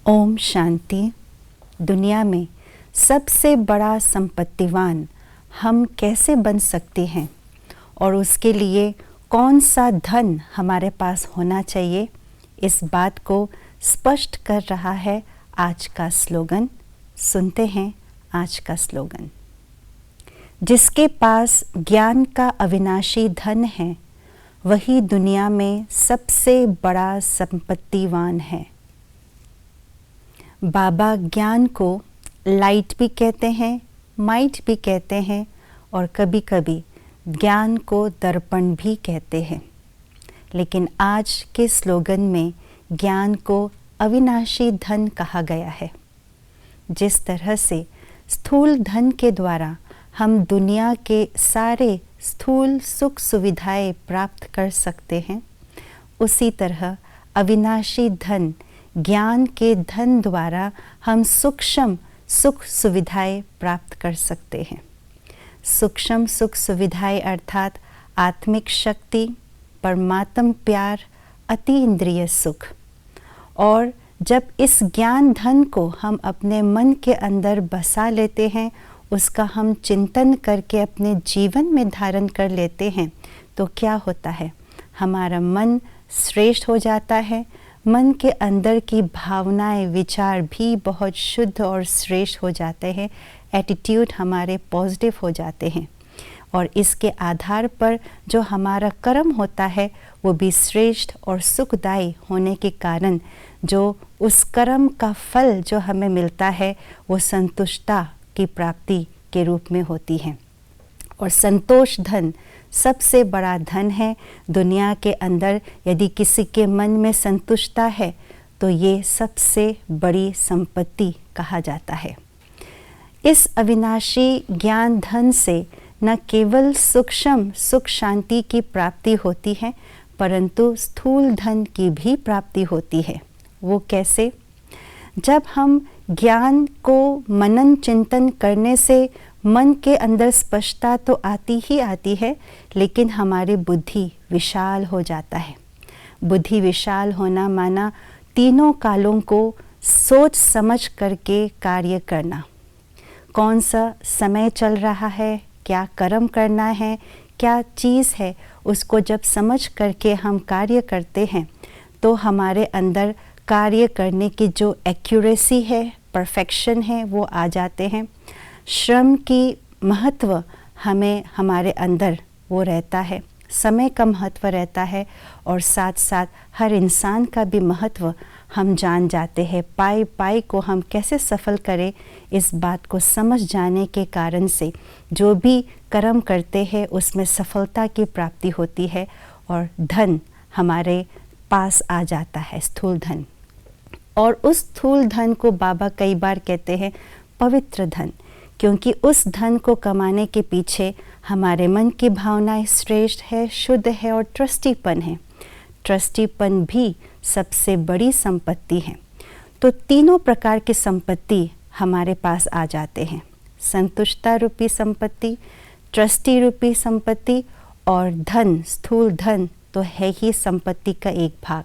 ओम शांति। दुनिया में सबसे बड़ा संपत्तिवान हम कैसे बन सकते हैं और उसके लिए कौन सा धन हमारे पास होना चाहिए, इस बात को स्पष्ट कर रहा है आज का स्लोगन। सुनते हैं आज का स्लोगन। जिसके पास ज्ञान का अविनाशी धन है, वही दुनिया में सबसे बड़ा संपत्तिवान है। बाबा ज्ञान को लाइट भी कहते हैं, माइट भी कहते हैं और कभी कभी ज्ञान को दर्पण भी कहते हैं। लेकिन आज के स्लोगन में ज्ञान को अविनाशी धन कहा गया है। जिस तरह से स्थूल धन के द्वारा हम दुनिया के सारे स्थूल सुख सुविधाएं प्राप्त कर सकते हैं, उसी तरह अविनाशी धन ज्ञान के धन द्वारा हम सूक्ष्म सुख सुविधाएं प्राप्त कर सकते हैं। सूक्ष्म सुख सुविधाएं अर्थात आत्मिक शक्ति, परमात्म प्यार, अति इंद्रिय सुख। और जब इस ज्ञान धन को हम अपने मन के अंदर बसा लेते हैं, उसका हम चिंतन करके अपने जीवन में धारण कर लेते हैं, तो क्या होता है? हमारा मन श्रेष्ठ हो जाता है। मन के अंदर की भावनाएं, विचार भी बहुत शुद्ध और श्रेष्ठ हो जाते हैं। एटीट्यूड हमारे पॉजिटिव हो जाते हैं और इसके आधार पर जो हमारा कर्म होता है वो भी श्रेष्ठ और सुखदायी होने के कारण जो उस कर्म का फल जो हमें मिलता है वो संतुष्टता की प्राप्ति के रूप में होती है। और संतोष धन सबसे बड़ा धन है दुनिया के अंदर। यदि किसी के मन में संतुष्टता है तो ये सबसे बड़ी संपत्ति कहा जाता है। इस अविनाशी ज्ञान धन से न केवल सूक्ष्म सुख शांति की प्राप्ति होती है, परंतु स्थूल धन की भी प्राप्ति होती है। वो कैसे? जब हम ज्ञान को मनन चिंतन करने से मन के अंदर स्पष्टता तो आती ही आती है, लेकिन हमारी बुद्धि विशाल हो जाता है। बुद्धि विशाल होना माना तीनों कालों को सोच समझ करके कार्य करना। कौन सा समय चल रहा है, क्या कर्म करना है, क्या चीज़ है, उसको जब समझ करके हम कार्य करते हैं तो हमारे अंदर कार्य करने की जो एक्यूरेसी है, परफेक्शन है, वो आ जाते हैं। श्रम की महत्व हमें हमारे अंदर वो रहता है, समय का महत्व रहता है और साथ साथ हर इंसान का भी महत्व हम जान जाते हैं। पाई पाई को हम कैसे सफल करें, इस बात को समझ जाने के कारण से जो भी कर्म करते हैं उसमें सफलता की प्राप्ति होती है और धन हमारे पास आ जाता है, स्थूल धन। और उस स्थूल धन को बाबा कई बार कहते हैं पवित्र धन, क्योंकि उस धन को कमाने के पीछे हमारे मन की भावनाएं श्रेष्ठ है, शुद्ध है और ट्रस्टीपन है। ट्रस्टीपन भी सबसे बड़ी संपत्ति है। तो तीनों प्रकार की संपत्ति हमारे पास आ जाते हैं। संतुष्टता रूपी संपत्ति, ट्रस्टी रूपी संपत्ति और धन, स्थूल धन तो है ही संपत्ति का एक भाग।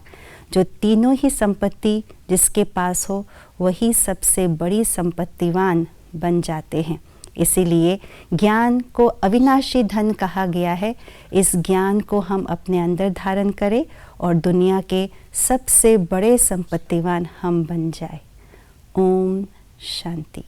जो तीनों ही संपत्ति जिसके पास हो वही सबसे बड़ी संपत्तिवान बन जाते हैं। इसीलिए ज्ञान को अविनाशी धन कहा गया है। इस ज्ञान को हम अपने अंदर धारण करें और दुनिया के सबसे बड़े संपत्तिवान हम बन जाए। ओम शांति।